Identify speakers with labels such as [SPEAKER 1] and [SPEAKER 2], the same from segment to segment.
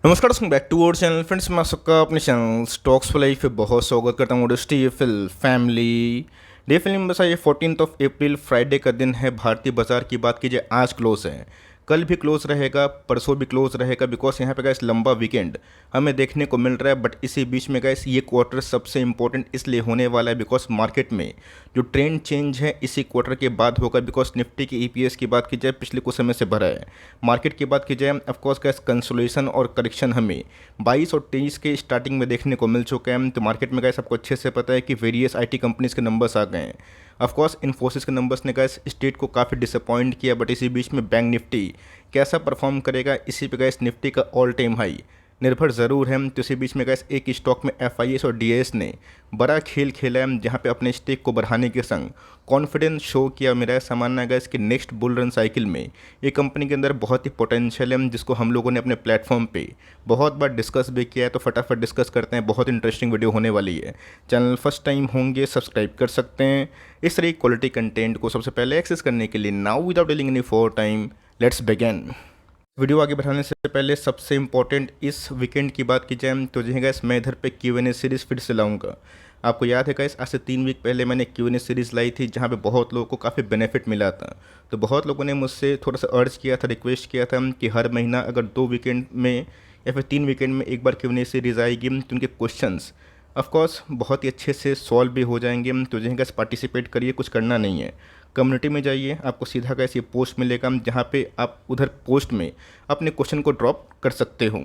[SPEAKER 1] नमस्कार दोस्तों, back to our channel. Friends, मैं सबका अपने चैनल स्टॉक्स फॉर लाइफ पे बहुत स्वागत करता हूँ। डे फैमिली डे फिल्म बस ये 14 अप्रैल फ्राइडे का दिन है। भारतीय बाजार की बात कीजिए, आज क्लोज है, कल भी क्लोज रहेगा, परसों भी क्लोज रहेगा, बिकॉज यहाँ पे गैस लंबा वीकेंड हमें देखने को मिल रहा है। बट इसी बीच में गैस ये क्वार्टर सबसे इंपॉर्टेंट इसलिए होने वाला है बिकॉज मार्केट में जो ट्रेंड चेंज है इसी क्वार्टर के बाद होगा। बिकॉज निफ्टी की ईपीएस की बात की जाए पिछले कुछ समय से भरा है। मार्केट की बात की जाए ऑफकोर्स गैस कंसोलिडेशन और करेक्शन हमें 22 और 23 के स्टार्टिंग में देखने को मिल चुका है। तो मार्केट में गैस आपको अच्छे से पता है कि वेरियस आईटी कंपनीज के नंबर्स आ गए हैं। ऑफकोर्स इन्फोसिस के नंबर्स ने गैस स्टेट को काफ़ी डिसअपॉइंट किया। बट इसी बीच में बैंक निफ्टी कैसा परफॉर्म करेगा, इसी पे गैस निफ्टी का ऑल टाइम हाई निर्भर ज़रूर है। तो इसी बीच में गैस एक स्टॉक में एफआईएस और डीएस ने बड़ा खेल खेला है, जहाँ पे अपने स्टेक को बढ़ाने के संग कॉन्फिडेंस शो किया। मेरा ऐसा मानना है गैस कि नेक्स्ट बुल रन साइकिल में ये कंपनी के अंदर बहुत ही पोटेंशियल है, जिसको हम लोगों ने अपने प्लेटफॉर्म पे बहुत बार डिस्कस भी किया है। तो फटाफट डिस्कस करते हैं, बहुत इंटरेस्टिंग वीडियो होने वाली है। चैनल फर्स्ट टाइम होंगे सब्सक्राइब कर सकते हैं इस तरह क्वालिटी कंटेंट को सबसे पहले एक्सेस करने के लिए। Now without dealing any for time, let's begin. Video आगे बढ़ाने से पहले सबसे इम्पोर्टेंट इस वीकेंड की बात की जाए तो जी गैस मैं इधर पे Q&A सीरीज़ फिर से लाऊंगा। आपको याद है गैस, आज से 3 वीक पहले मैंने Q&A सीरीज़ लाई थी, जहाँ पे बहुत लोगों को काफ़ी बेनिफिट मिला था। तो बहुत लोगों ने मुझसे थोड़ा सा अर्ज किया था, रिक्वेस्ट किया था कि हर महीना अगर 2 वीकेंड में या फिर 3 वीकेंड में एक बार Q&A सीरीज़ आएगी तो उनके क्वेश्चंस ऑफकोर्स बहुत ही अच्छे से सॉल्व भी हो जाएंगे। तो जी गैस पार्टिसिपेट करिए, कुछ करना नहीं है। कम्युनिटी में जाइए, आपको सीधा गैस ये पोस्ट मिलेगा, जहाँ पे आप उधर पोस्ट में अपने क्वेश्चन को ड्रॉप कर सकते हो।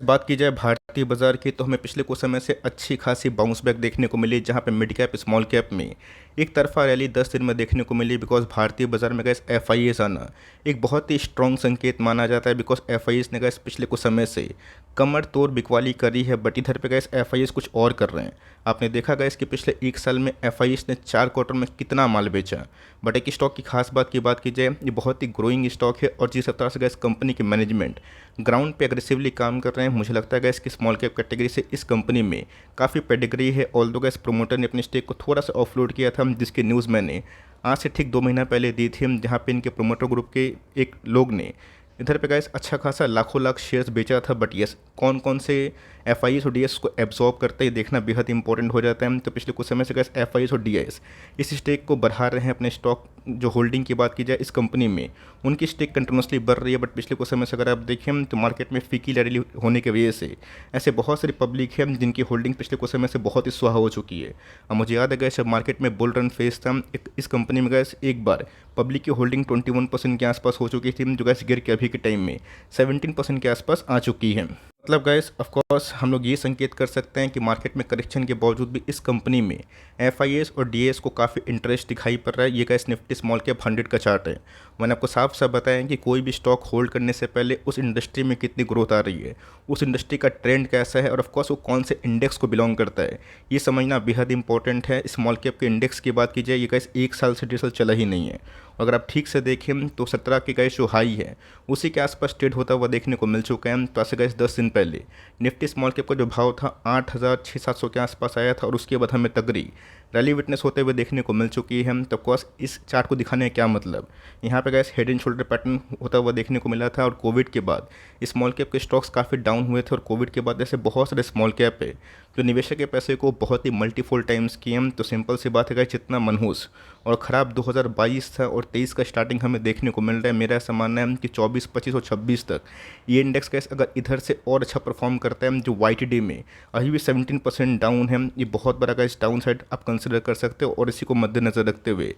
[SPEAKER 1] बात की जाए भारतीय बाजार की तो हमें पिछले कुछ समय से अच्छी खासी बाउंस बैक देखने को मिली, जहाँ पे मिड कैप स्मॉल कैप में एक तरफा रैली 10 दिन में देखने को मिली। बिकॉज भारतीय बाजार में गैस एफआईएस आना एक बहुत ही स्ट्रॉन्ग संकेत माना जाता है। बिकॉज एफआईएस ने गैस पिछले कुछ समय से कमर तोड़ बिकवाली करी है। बट इधर पे गैस एफआईएस कुछ और कर रहे हैं। आपने देखा गैस कि पिछले 1 साल में एफआईएस ने 4 क्वार्टर में कितना माल बेचा। बट एक स्टॉक की खास बात की बात की जाए, ये बहुत ही ग्रोइंग स्टॉक है और जिस तरह से गैस कंपनी के मैनेजमेंट ग्राउंड पे एग्रेसिवली काम कर रहे हैं, मुझे लगता है गैस कि स्मॉल कैप कैटेगरी से इस कंपनी में काफ़ी पेडिग्री है। ऑल्दो गैस प्रोमोटर ने अपने स्टेक को थोड़ा सा ऑफलोड किया था, जिसकी न्यूज़ मैंने आज से ठीक 2 महीना पहले दी थी, जहाँ पे इनके प्रोमोटर ग्रुप के एक लोग ने इधर पे गैस अच्छा खासा लाखों लाख शेयर्स बेचा था। बट यस, कौन कौन से एफआईएस और डीएस को एब्जॉर्ब करते हैं देखना बेहद इंपॉर्टेंट हो जाता है। तो पिछले कुछ समय से गैस एफआईएस और डीएस इस स्टेक को बढ़ा रहे हैं। अपने स्टॉक जो होल्डिंग की बात की जाए इस कंपनी में, उनकी स्टेक कंटिन्यूसली बढ़ रही है। बट पिछले कुछ समय से अगर आप देखें तो मार्केट में फीकी लैली होने की वजह से ऐसे बहुत सारी पब्लिक है जिनकी होल्डिंग पिछले कुछ समय से बहुत ही सुहा हो चुकी है। अब मुझे याद है गैस, जब मार्केट में बुल रन फेस था, इस कंपनी में गैस एक बार पब्लिक की होल्डिंग 21% के आसपास हो चुकी थी, जो गैस गिर के अभी के टाइम में 17% के आसपास आ चुकी है। मतलब गैस ऑफकोर्स हम लोग ये संकेत कर सकते हैं कि मार्केट में करेक्शन के बावजूद भी इस कंपनी में एफआईएस और डीएस को काफ़ी इंटरेस्ट दिखाई पड़ रहा है। ये गैस निफ्टी स्मॉल कैप 100 का चार्ट है। मैंने आपको साफ साफ बताया कि कोई भी स्टॉक होल्ड करने से पहले उस इंडस्ट्री में कितनी ग्रोथ आ रही है, उस इंडस्ट्री का ट्रेंड कैसा है और ऑफकोर्स वो कौन से इंडेक्स को बिलोंग करता है, ये समझना बेहद इंपॉर्टेंट है। स्मॉल कैप के इंडेक्स की बात की जाए, ये गैस 1 साल से 1.5 साल चला ही नहीं है। अगर आप ठीक से देखें तो 17 के गैस जो हाई है उसी के आसपास ट्रेड होता हुआ देखने को मिल चुका है। तो ऐसे गैस 10 दिन पहले निफ्टी स्मॉल कैप का जो भाव था 8,600-700 के आसपास आया था और उसके बाद हमें तगड़ी रैली विटनेस होते हुए देखने को मिल चुकी है। तो ऑफकोर्स इस चार्ट को दिखाने का क्या मतलब, यहाँ पे gas head and shoulder pattern होता हुआ देखने को मिला था। और कोविड के बाद स्मॉल कैप के स्टॉक्स काफ़ी डाउन हुए थे और कोविड के बाद ऐसे बहुत सारे स्मॉल कैप है जो निवेशक के पैसे को बहुत ही मल्टीफोल टाइम्स किए हैं। तो सिंपल सी बात है गैस, जितना मनहूस और ख़राब 2022 था और 23 का स्टार्टिंग हमें देखने को मिल रहा है, मेरा ऐसा मानना है कि 24, 25 और 26 तक ये इंडेक्स गैस अगर इधर से और अच्छा परफॉर्म करता है, जो YTD में अभी भी 17% डाउन है, ये बहुत बड़ा गैस डाउन साइड आप कंसिडर कर सकते हो। और इसी को मद्देनज़र रखते हुए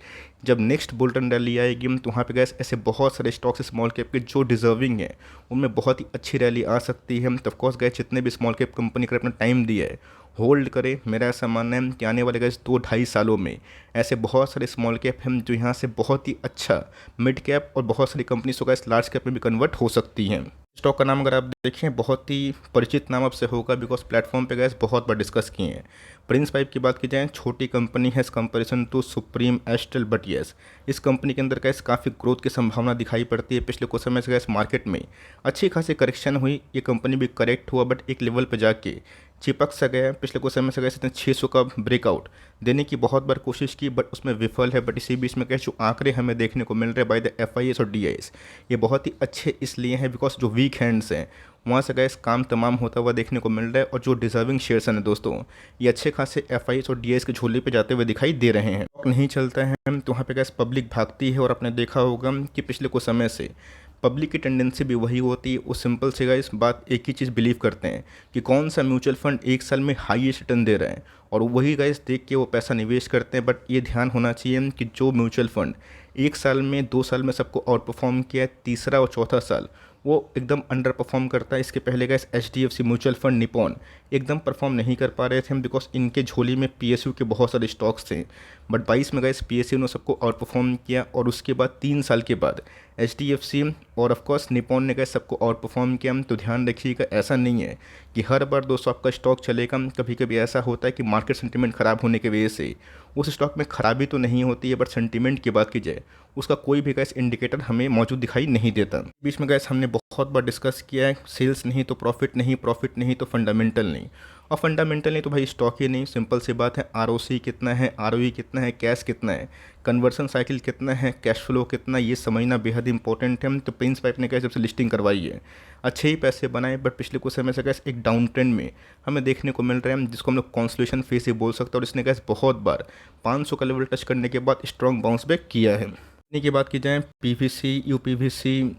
[SPEAKER 1] जब नेक्स्ट बुलटन रैली आएगी तो वहाँ पे गैस ऐसे बहुत सारे स्टॉक्स स्मॉल कैप के जो डिजर्विंग है उनमें बहुत ही अच्छी रैली आ सकती है। तो ऑफकोर्स गैस जितने भी स्मॉल कैप कंपनी का अपना टाइम दिया है होल्ड करे, मेरा ऐसा मानना है कि आने वाले गैस 2-2.5 सालों में ऐसे बहुत सारे स्मॉल कैप हैं जो यहाँ से बहुत ही अच्छा मिड कैप और बहुत सारी कंपनीज तो गैस लार्ज कैप में भी कन्वर्ट हो सकती हैं। स्टॉक का नाम अगर आप देखें बहुत ही परिचित नाम आपसे होगा, बिकॉज प्लेटफॉर्म पे गैस बहुत बार डिस्कस किए हैं। प्रिंस पाइप की बात की जाए, छोटी कंपनी है इस comparison to Supreme Astral, but yes इस कंपनी के अंदर गैस काफ़ी ग्रोथ की संभावना दिखाई पड़ती है। पिछले कुछ समय से गैस मार्केट में अच्छी खासी करेक्शन हुई, ये कंपनी भी करेक्ट हुआ, बट एक लेवल पर जाके चिपक सा गया है। पिछले कुछ समय से गैस इसने 600 का ब्रेकआउट देने की बहुत बार कोशिश की, बट उसमें विफल है। बट इसी बीच में गैस जो आंकड़े हमें देखने को मिल रहे हैं बाय द FIS और DIS, ये बहुत ही अच्छे इसलिए हैं बिकॉज जो वीक हैंड्स हैं वहाँ से गैस काम तमाम होता हुआ देखने को मिल रहा है, और जो डिजर्विंग शेयर्स हैं दोस्तों, ये अच्छे खासे FIS और DIS के झोले पे जाते हुए दिखाई दे रहे हैं। नहीं चलता है तो वहाँ पे गैस पब्लिक भागती है, और आपने देखा होगा कि पिछले कुछ समय से पब्लिक की टेंडेंसी भी वही होती है। वो सिंपल से गाइस बात एक ही चीज़ बिलीव करते हैं कि कौन सा म्यूचुअल फंड एक साल में हाईएस्ट रिटर्न दे रहा है, और वही गाइस देख के वो पैसा निवेश करते हैं। बट ये ध्यान होना चाहिए कि जो म्यूचुअल फंड एक साल में 2 साल में सबको आउट परफॉर्म किया है, तीसरा और चौथा साल वो एकदम अंडर परफॉर्म करता है। इसके पहले guys HDFC mutual fund Nippon एकदम परफॉर्म नहीं कर पा रहे थे हम, बिकॉज इनके झोली में PSU के बहुत सारे स्टॉक्स थे। बट 22 में गाइस PSU ने सबको आउट परफॉर्म किया, और उसके बाद 3 साल के बाद HDFC और ऑफकोर्स निपॉन ने गाइस सबको आउट परफॉर्म किया। तो ध्यान रखिएगा, ऐसा नहीं है कि हर बार दोस्तों आपका स्टॉक चलेगा। कभी कभी ऐसा होता है कि मार्केट सेंटीमेंट ख़राब होने की वजह से उस स्टॉक में खराबी तो नहीं होती है, बट सेंटीमेंट की बात की जाए उसका कोई भी गैस इंडिकेटर हमें मौजूद दिखाई नहीं देता। बीच में गैस हमने बहुत बार डिस्कस किया है, सेल्स नहीं तो प्रॉफिट नहीं, प्रॉफिट नहीं तो फंडामेंटल नहीं, और फंडामेंटल नहीं तो भाई स्टॉक ही नहीं। सिंपल सी बात है, ROC कितना है, ROE कितना है, कैश कितना है, कन्वर्सन साइकिल कितना है, कैश फ्लो कितना, ये समझना बेहद इंपॉर्टेंट है। तो प्रिंस पाइप ने कैसे सबसे लिस्टिंग करवाई है, अच्छे ही पैसे बनाए, बट पिछले कुछ समय से गैस एक डाउन ट्रेंड में हमें देखने को मिल रहा है, जिसको हम लोग कॉन्सोलेशन फेज ही बोल सकते हैं। और इसने गैस बहुत बार 500 का लेवल टच करने के बाद स्ट्रॉन्ग बाउंस बैक किया है। की बात की जाए PVC, UPVC,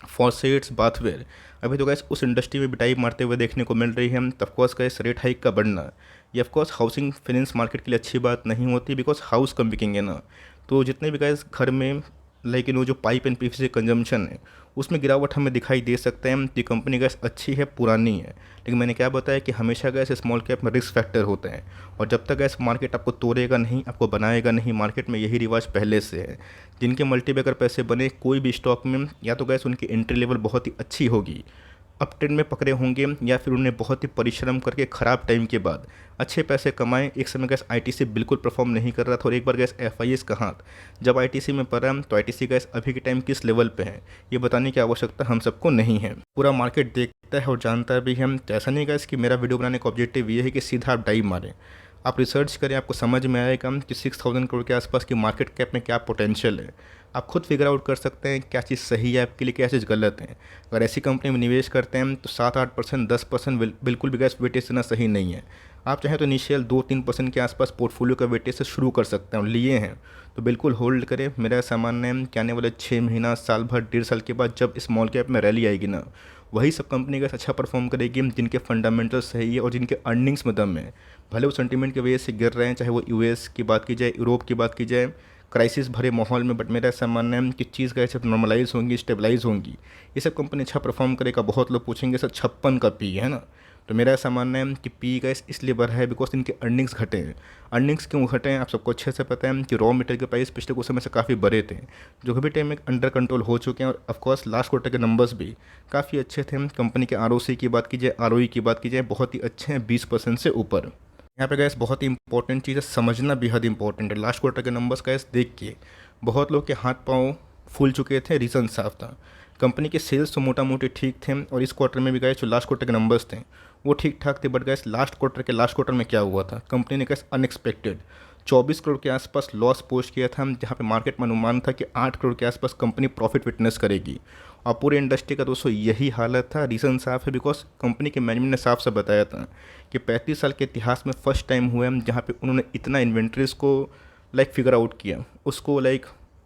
[SPEAKER 1] फॉसेट्स, बाथवेयर, अभी तो गैस उस इंडस्ट्री में बिटाई मारते हुए देखने को मिल रही है। ऑफकोर्स गैस रेट हाइक का बढ़ना ये ऑफकोर्स हाउसिंग फाइनेंस मार्केट के लिए अच्छी बात नहीं होती, बिकॉज हाउस कम बिकेंगे ना, तो जितने भी गैस घर में लेकिन वो जो पाइप एंड PVC कंजम्पशन है उसमें गिरावट हमें दिखाई दे सकते हैं। कि कंपनी गैस अच्छी है, पुरानी है, लेकिन मैंने क्या बताया कि हमेशा गैस स्मॉल कैप में रिस्क फैक्टर होते हैं, और जब तक गैस मार्केट आपको तोड़ेगा नहीं, आपको बनाएगा नहीं, मार्केट में यही रिवाज पहले से है। जिनके मल्टीबैगर पैसे बने कोई भी स्टॉक में, या तो गैस उनकी एंट्री लेवल बहुत ही अच्छी होगी, अप ट्रेंड में पकड़े होंगे, या फिर उन्हें बहुत ही परिश्रम करके ख़राब टाइम के बाद अच्छे पैसे कमाएं। एक समय गैस ITC बिल्कुल परफॉर्म नहीं कर रहा था, और एक बार गैस FIS का हाथ जब ITC में पड़ा, तो ITC गैस अभी के टाइम किस लेवल पे है ये बताने की आवश्यकता हम सबको नहीं है। पूरा मार्केट देखता है और जानता भी है। तो ऐसा नहीं गैस कि मेरा वीडियो बनाने का ऑब्जेक्टिव ये है कि सीधा आप डाइव मारें। आप रिसर्च करें, आपको समझ में आएगा कि 6000 करोड़ के आसपास की मार्केट कैप में क्या पोटेंशियल है। आप खुद फिगर आउट कर सकते हैं क्या चीज़ सही है आपके लिए, क्या चीज़ गलत है। अगर ऐसी कंपनी में निवेश करते हैं तो 7-8%, 10% बिल्कुल भी गैस वेटेज देना सही नहीं है। आप चाहें तो इनिशियल 2-3% के आसपास पोर्टफोलियो का वेटेज से शुरू कर सकते हैं, और लिए हैं तो बिल्कुल होल्ड करें। मेरा सामान्य है कि आने वाले 6 महीना, साल भर, 1.5 साल के बाद जब स्मॉल कैप में रैली आएगी ना, वही सब कंपनी का अच्छा परफॉर्म करेगी जिनके फंडामेंटल सही है और जिनके अर्निंग्स में दम है। भले वो सेंटीमेंट की वजह से गिर रहे हैं, चाहे वो US की बात की जाए, यूरोप की बात की जाए, क्राइसिस भरे माहौल में, बट मेरा ऐसा मानना है कि चीज़ कैसे नॉर्मलाइज होंगी, स्टेबलाइज होंगी, ये सब कंपनी अच्छा परफॉर्म करेगा। बहुत लोग पूछेंगे सर 56 का पी है ना, तो मेरा ऐसा मानना है कि पी का इसलिए बढ़ा है बिकॉज इनके अर्निंग्स घटे हैं। अर्निंग्स क्यों घटे हैं आप सबको अच्छे से पता है कि रॉ मटेरियल के प्राइस पिछले कुछ समय से काफ़ी बढ़े थे, जो भी टाइम में अंडर कंट्रोल हो चुके हैं, और ऑफकोर्स लास्ट क्वार्टर के नंबर्स भी काफ़ी अच्छे थे। कंपनी के ROC की बात की जाए, ROE की बात की जाए, बहुत ही अच्छे हैं, 20% से ऊपर। यहाँ पे गैस बहुत ही इंपॉर्टेंट चीज़ है, समझना बेहद इंपॉर्टेंट है। लास्ट क्वार्टर के नंबर्स गैस देख के बहुत लोग के हाथ पांव फूल चुके थे, रीज़न साफ था। कंपनी के सेल्स तो मोटा मोटी ठीक थे, और इस क्वार्टर में भी गए जो लास्ट क्वार्टर के नंबर्स थे वो ठीक ठाक थे। बट गैस लास्ट क्वार्टर में क्या हुआ था, कंपनी ने गैस अनएक्सपेक्टेड 24 करोड़ के आसपास लॉस पोस्ट किया था, जहाँ पे मार्केट में अनुमान था कि 8 करोड़ के आसपास कंपनी प्रॉफिट विटनेस करेगी, और पूरे इंडस्ट्री का दोस्तों यही हालत था। रीज़न साफ है, बिकॉज कंपनी के मैनेजमेंट ने साफ साफ बताया था कि 35 साल के इतिहास में फर्स्ट टाइम हुआ है जहाँ पे उन्होंने इतना इन्वेंट्रीज को फिगर आउट किया, उसको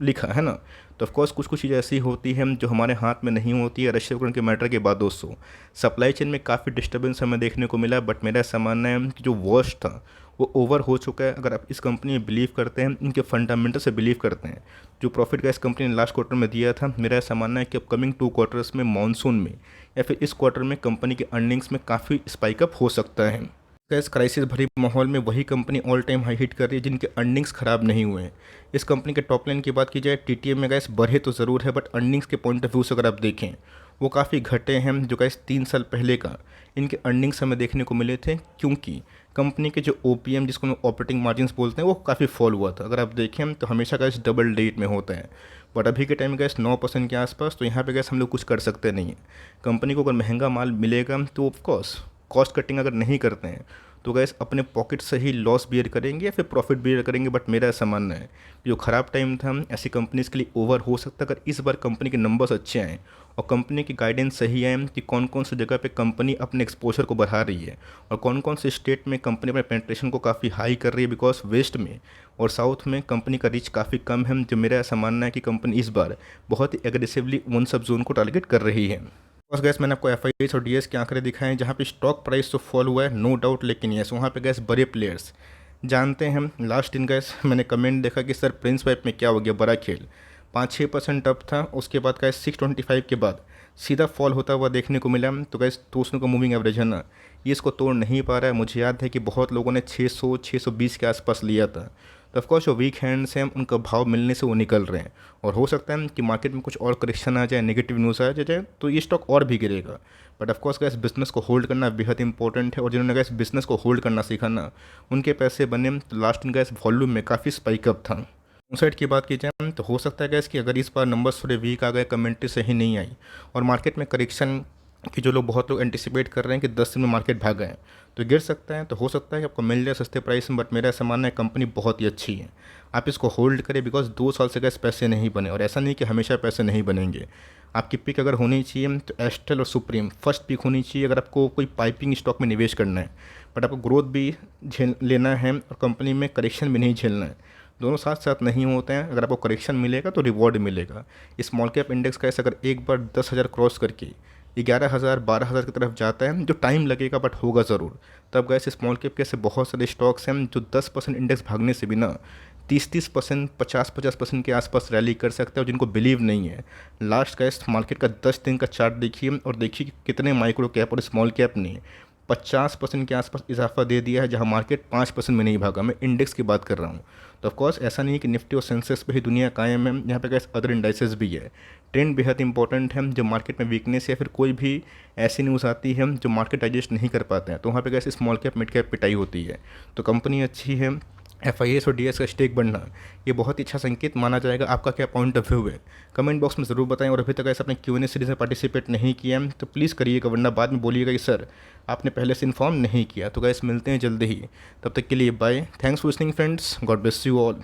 [SPEAKER 1] लिखा है ना। तो ऑफकोर्स कुछ कुछ चीज़ें ऐसी होती हैं जो हमारे हाथ में नहीं होती है। रशिया यूक्रेन के मैटर के बाद दोस्तों सप्लाई चेन में काफ़ी डिस्टर्बेंस हमें देखने को मिला, बट मेरा ऐसा मानना है कि जो वर्स्ट था वो ओवर हो चुका है। अगर आप इस कंपनी में बिलीव करते हैं, इनके फंडामेंटल से बिलीव करते हैं, जो प्रॉफिट का इस कंपनी ने लास्ट क्वार्टर में दिया था, मेरा ऐसा मानना है कि अपकमिंग 2 क्वार्टर्स में, मानसून में या फिर इस क्वार्टर में कंपनी के अर्निंग्स में काफ़ी स्पाइकअप हो सकता है। इस क्राइसिस भरी माहौल में वही company all time high hit कर रही है जिनके अर्निंग्स खराब नहीं हुए हैं। इस कंपनी के टॉप लाइन की बात की जाए, TTM में गैस बढ़े तो ज़रूर है, बट अर्निंग्स के पॉइंट ऑफ व्यू से अगर आप देखें वो काफ़ी घटे हैं। जो गैस 3 साल पहले का इनके अर्निंग्स हमें देखने को मिले थे, क्योंकि कंपनी के जो OPM जिसको हम ऑपरेटिंग मार्जिन बोलते हैं वो काफ़ी फॉल हुआ था। अगर आप देखें तो हमेशा गैस डबल डिजिट में होता है, बट अभी के टाइम गैस 9% के आसपास। तो यहाँ पे गैस हम लोग कुछ कर सकते नहीं हैं। कंपनी को अगर महंगा माल मिलेगा तो ऑफकोर्स कॉस्ट कटिंग अगर नहीं करते हैं तो गैस अपने पॉकेट से ही लॉस बियर करेंगे या फिर प्रॉफिट बियर करेंगे। बट मेरा ऐसा मानना है कि जो ख़राब टाइम था ऐसी कंपनीज़ के लिए ओवर हो सकता है अगर इस बार कंपनी के नंबर्स अच्छे आएँ और कंपनी की गाइडेंस सही है कि कौन कौन सी जगह पे कंपनी अपने एक्सपोजर को बढ़ा रही है और कौन कौन से स्टेट में कंपनी अपने पेनिट्रेशन को काफ़ी हाई कर रही है। बिकॉज वेस्ट में और साउथ में कंपनी का रीच काफ़ी कम है। जो मेरा ऐसा मानना है कि कंपनी इस बार बहुत ही एग्रेसिवली उन सब जोन को टारगेट कर रही है। बस गैस मैंने आपको एफ और डी के आंकड़े दिखाए हैं जहाँ पे स्टॉक प्राइस तो फॉल हुआ है नो डाउट, लेकिन यस वहाँ पे गैस बड़े प्लेयर्स जानते हैं हम। लास्ट दिन गैस मैंने कमेंट देखा कि सर प्रिंस पाइप में क्या हो गया, बड़ा खेल 5-6% अप था, उसके बाद गैस 625 के बाद सीधा फॉल होता हुआ देखने को मिला। तो गैस दोस्तों का मूविंग एवरेज है ना, ये इसको तोड़ नहीं पा रहा है। मुझे याद है कि बहुत लोगों ने 600-620 के आसपास लिया था। तो ऑफकोर्स जो वीक हैंड्स हैं उनका भाव मिलने से वो निकल रहे हैं और हो सकता है कि मार्केट में कुछ और करेक्शन आ जाए, नेगेटिव न्यूज़ आ जाए तो ये स्टॉक और भी गिरेगा। बट ऑफकोर्स गैस बिजनेस को होल्ड करना बेहद इंपॉर्टेंट है और जिन्होंने गैस बिजनेस को होल्ड करना सीखा ना उनके पैसे बने। तो लास्ट इन गैस वॉल्यूम में काफ़ी स्पाइक अप था। साइड की बात की जाए तो हो सकता है गैस कि अगर इस बार नंबर्स थोड़े वीक आ गए, कमेंट्री सही नहीं आई और मार्केट में करेक्शन कि जो लोग बहुत लोग एंटिसिपेट कर रहे हैं कि 10 दिन में मार्केट भाग गए तो गिर सकता है। तो हो सकता है कि आपको मिल जाए सस्ते प्राइस में। बट मेरा ऐसा मानना है कंपनी बहुत ही अच्छी है, आप इसको होल्ड करें। बिकॉज 2 साल से गैस पैसे नहीं बने और ऐसा नहीं कि हमेशा पैसे नहीं बनेंगे। आपकी पिक अगर होनी चाहिए तो एस्टेल और सुप्रीम फर्स्ट पिक होनी चाहिए अगर आपको कोई पाइपिंग स्टॉक में निवेश करना है। बट आपको ग्रोथ भी झेल लेना है और कंपनी में करेक्शन भी नहीं झेलना है। दोनों साथ साथ नहीं होते हैं। अगर आपको करेक्शन मिलेगा तो रिवॉर्ड मिलेगा। स्मॉल कैप इंडेक्स का अगर एक बार 10,000 क्रॉस करके 11,000 12,000 की तरफ जाता है जो टाइम लगेगा बट होगा ज़रूर। तब गैस स्मॉल कैप के ऐसे बहुत सारे स्टॉक्स हैं जो 10% इंडेक्स भागने से भी ना 30-30% 50-50% के आसपास रैली कर सकते हैं और जिनको बिलीव नहीं है। लास्ट गैस मार्केट का 10 दिन का चार्ट देखिए और देखिए कि कितने माइक्रो कैप और स्मॉल कैप ने 50% के आसपास इजाफा दे दिया है जहां मार्केट 5% में नहीं भागा। मैं इंडेक्स की बात कर रहा हूं। तो ऑफकोर्स ऐसा नहीं है कि निफ्टी और सेंसेक्स पे ही दुनिया कायम है, यहाँ पे गैस अदर इंडाइसेस भी है। ट्रेंड बेहद इंपॉर्टेंट है। जो मार्केट में वीकनेस या फिर कोई भी ऐसी न्यूज़ आती है जो मार्केट डाइजेस्ट नहीं कर पाते हैं तो वहाँ पे gas small cap mid cap पिटाई होती है। तो कंपनी अच्छी है, एफ और डी का स्टेक बढ़ना ये बहुत ही अच्छा संकेत माना जाएगा। आपका क्या पॉइंट ऑफ व्यू है कमेंट बॉक्स में ज़रूर बताएं। और अभी तक ऐसे अपने Q&A सीरीज़ में पार्टिसिपेट नहीं किया तो प्लीज़ करिएगा, वरना बाद में बोलिएगा कि सर आपने पहले से इन्फॉर्म नहीं किया। तो गैस मिलते हैं जल्दी ही, तब तक के लिए bye. Thanks for listening friends, God bless you all.